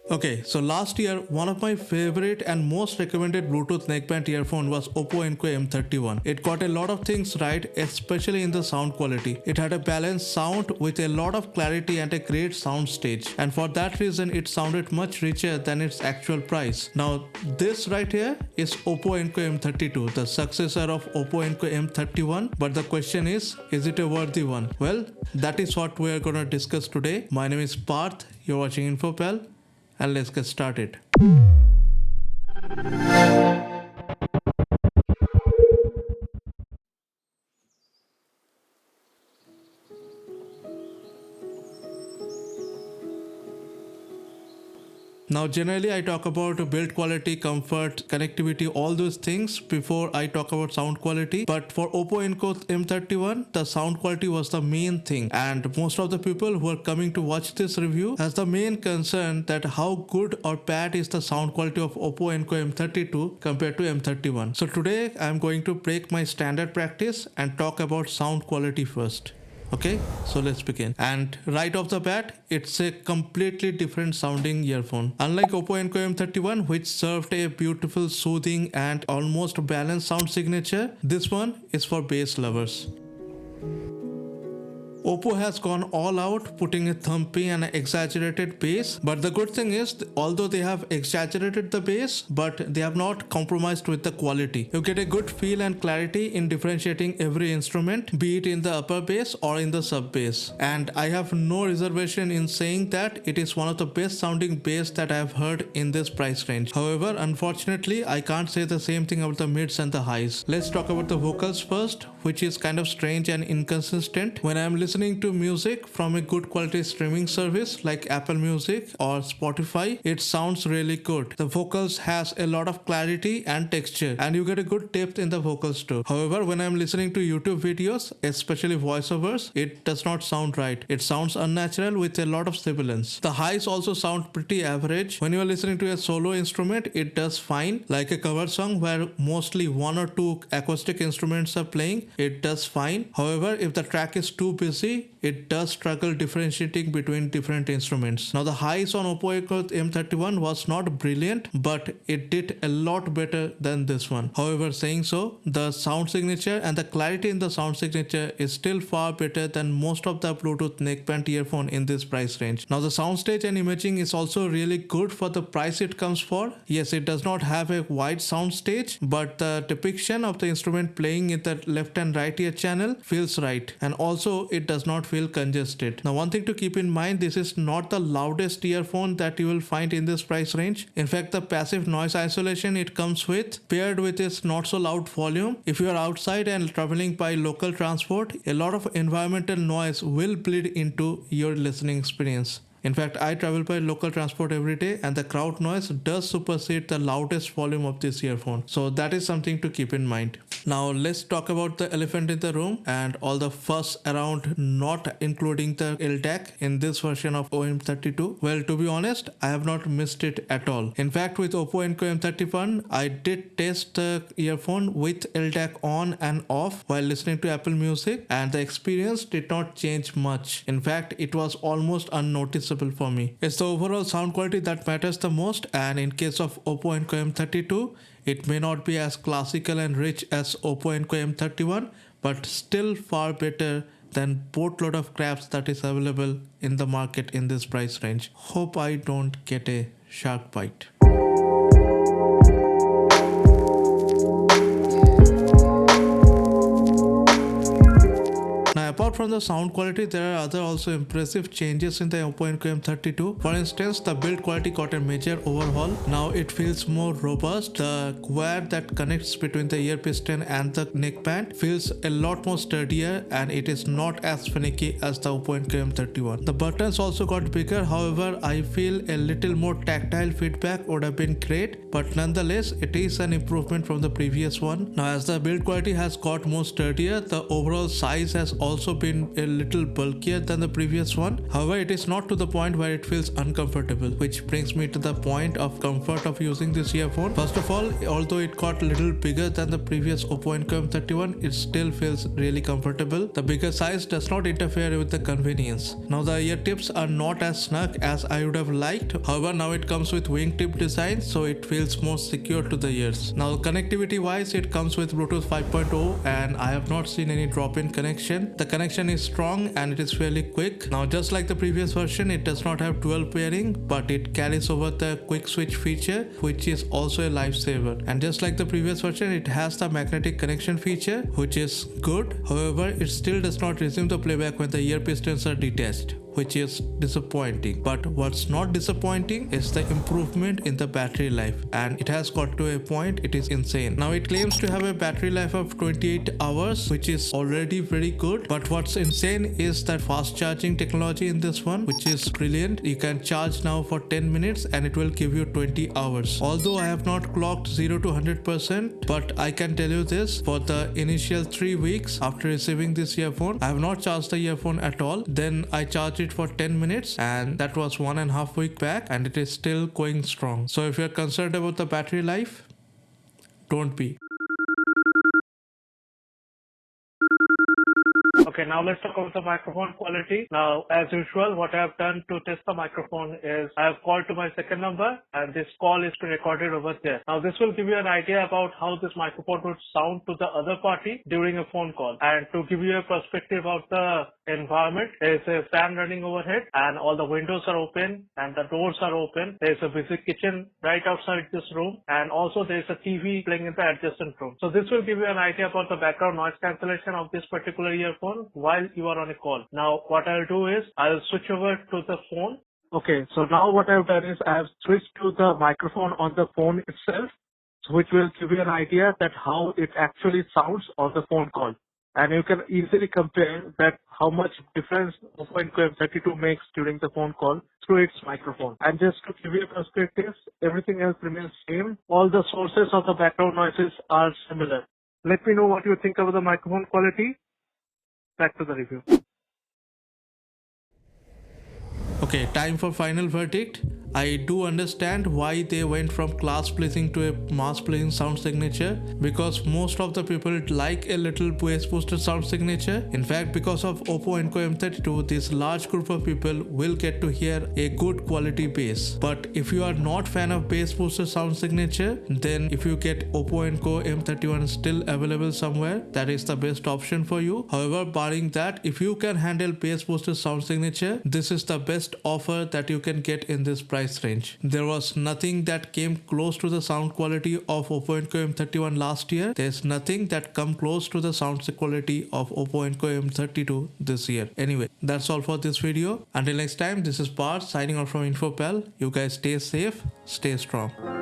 Okay, so last year, one of my favorite and most recommended Bluetooth neckband earphone was Oppo Enco M31. It got a lot of things right, especially in the sound quality. It had a balanced sound with a lot of clarity and a great sound stage. And for that reason, it sounded much richer than its actual price. Now, this right here is Oppo Enco M32, the successor of Oppo Enco M31. But the question is it a worthy one? Well, that is what we are gonna discuss today. My name is Parth, you're watching InfoPal, and let's get started. Now, generally, I talk about build quality, comfort, connectivity, all those things before I talk about sound quality. But for Oppo Enco M31, the sound quality was the main thing. And most of the people who are coming to watch this review has the main concern that how good or bad is the sound quality of Oppo Enco M32 compared to M31. So today, I'm going to break my standard practice and talk about sound quality first. Okay, so let's begin. And right off the bat, it's a completely different sounding earphone. Unlike Oppo Enco M31, which served a beautiful, soothing, and almost balanced sound signature, this one is for bass lovers. Oppo has gone all out, putting a thumpy and exaggerated bass. But the good thing is, although they have exaggerated the bass, but they have not compromised with the quality. You get a good feel and clarity in differentiating every instrument, be it in the upper bass or in the sub bass. And I have no reservation in saying that it is one of the best sounding bass that I have heard in this price range. However, unfortunately, I can't say the same thing about the mids and the highs. Let's talk about the vocals first, which is kind of strange and inconsistent. When I am listening to music from a good quality streaming service like Apple Music or Spotify, it sounds really good. The vocals has a lot of clarity and texture, and you get a good depth in the vocals too. However, when I'm listening to YouTube videos, especially voiceovers, it does not sound right. It sounds unnatural with a lot of sibilance. The highs also sound pretty average. When you are listening to a solo instrument, it does fine. Like a cover song where mostly one or two acoustic instruments are playing, it does fine. However, if the track is too busy, it does struggle differentiating between different instruments. Now, the highs on Oppo Enco M31 was not brilliant, but it did a lot better than this one. However, saying so, the sound signature and the clarity in the sound signature is still far better than most of the Bluetooth neckband earphone in this price range. Now, the soundstage and imaging is also really good for the price it comes for. Yes, it does not have a wide soundstage, but the depiction of the instrument playing in the left and right ear channel feels right. And also, it does not feel congested. Now, one thing to keep in mind, this is not the loudest earphone that you will find in this price range. In fact, the passive noise isolation it comes with, paired with its not so loud volume, if you are outside and traveling by local transport, a lot of environmental noise will bleed into your listening experience. In fact, I travel by local transport every day, and the crowd noise does supersede the loudest volume of this earphone. So that is something to keep in mind. Now let's talk about the elephant in the room and all the fuss around not including the LDAC in this version of OM32. Well, to be honest, I have not missed it at all. In fact, with Oppo Enco M31, I did test the earphone with LDAC on and off while listening to Apple Music, and the experience did not change much. In fact, it was almost unnoticeable for me. It's the overall sound quality that matters the most, and in case of Oppo Enco M32, it may not be as classical and rich as Oppo Enco M31, but still far better than boatload of craps that is available in the market in this price range. Hope I don't get a shark bite. Now, apart from the sound quality, there are other also impressive changes in the Oppo Enco M32. For instance, the build quality got a major overhaul. Now it feels more robust. The wire that connects between the ear piston and the neckband feels a lot more sturdier, and it is not as finicky as the Oppo Enco M31. The buttons also got bigger. However, I feel a little more tactile feedback would have been great, but nonetheless, it is an improvement from the previous one. Now, as the build quality has got more sturdier, the overall size has also also been a little bulkier than the previous one. However, it is not to the point where it feels uncomfortable, which brings me to the point of comfort of using this earphone. First of all, although it got a little bigger than the previous Oppo Enco M31, it still feels really comfortable. The bigger size does not interfere with the convenience. Now the ear tips are not as snug as I would have liked. However, now it comes with wingtip design, so it feels more secure to the ears. Now connectivity wise, it comes with Bluetooth 5.0 and I have not seen any drop-in connection. The connection is strong and it is fairly quick. Now just like the previous version, it does not have dual pairing, but it carries over the quick switch feature, which is also a lifesaver. And just like the previous version, it has the magnetic connection feature, which is good. However, it still does not resume the playback when the ear pistons are detached, which is disappointing. But what's not disappointing is the improvement in the battery life, and it has got to a point it is insane. Now it claims to have a battery life of 28 hours, which is already very good, but what's insane is that fast charging technology in this one, which is brilliant. You can charge now for 10 minutes and it will give you 20 hours. Although I have not clocked 0 to 100%, but I can tell you this, for the initial 3 weeks after receiving this earphone, I have not charged the earphone at all. Then I charged it for 10 minutes and that was 1.5 weeks back and it is still going strong. So if you're concerned about the battery life, don't be. Okay, now let's talk about the microphone quality. Now, as usual, what I have done to test the microphone is I have called to my second number and this call is recorded over there. Now, this will give you an idea about how this microphone would sound to the other party during a phone call. And to give you a perspective of the environment, there's a fan running overhead and all the windows are open and the doors are open. There's a busy kitchen right outside this room and also there's a TV playing in the adjacent room. So this will give you an idea about the background noise cancellation of this particular earphone while you are on a call. Now what I'll do is I'll switch over to the phone. Okay, so now what I've done is I've switched to the microphone on the phone itself, which will give you an idea that how it actually sounds on the phone call. And you can easily compare that how much difference Oppo Enco M32 makes during the phone call through its microphone. And just to give you a perspective, everything else remains same. All the sources of the background noises are similar. Let me know what you think about the microphone quality. Back to the review. Okay, time for final verdict. I do understand why they went from class pleasing to a mass pleasing sound signature, because most of the people like a little bass boosted sound signature. In fact, because of Oppo Enco M32, this large group of people will get to hear a good quality bass. But if you are not fan of bass boosted sound signature, then if you get Oppo Enco M31 still available somewhere, that is the best option for you. However, barring that, if you can handle bass boosted sound signature, this is the best offer that you can get in this price range. There was nothing that came close to the sound quality of Oppo Enco M31 last year. There's nothing that come close to the sound quality of Oppo Enco M32 this year. Anyway, that's all for this video. Until next time, this is Parth signing off from InfoPal. You guys stay safe, stay strong.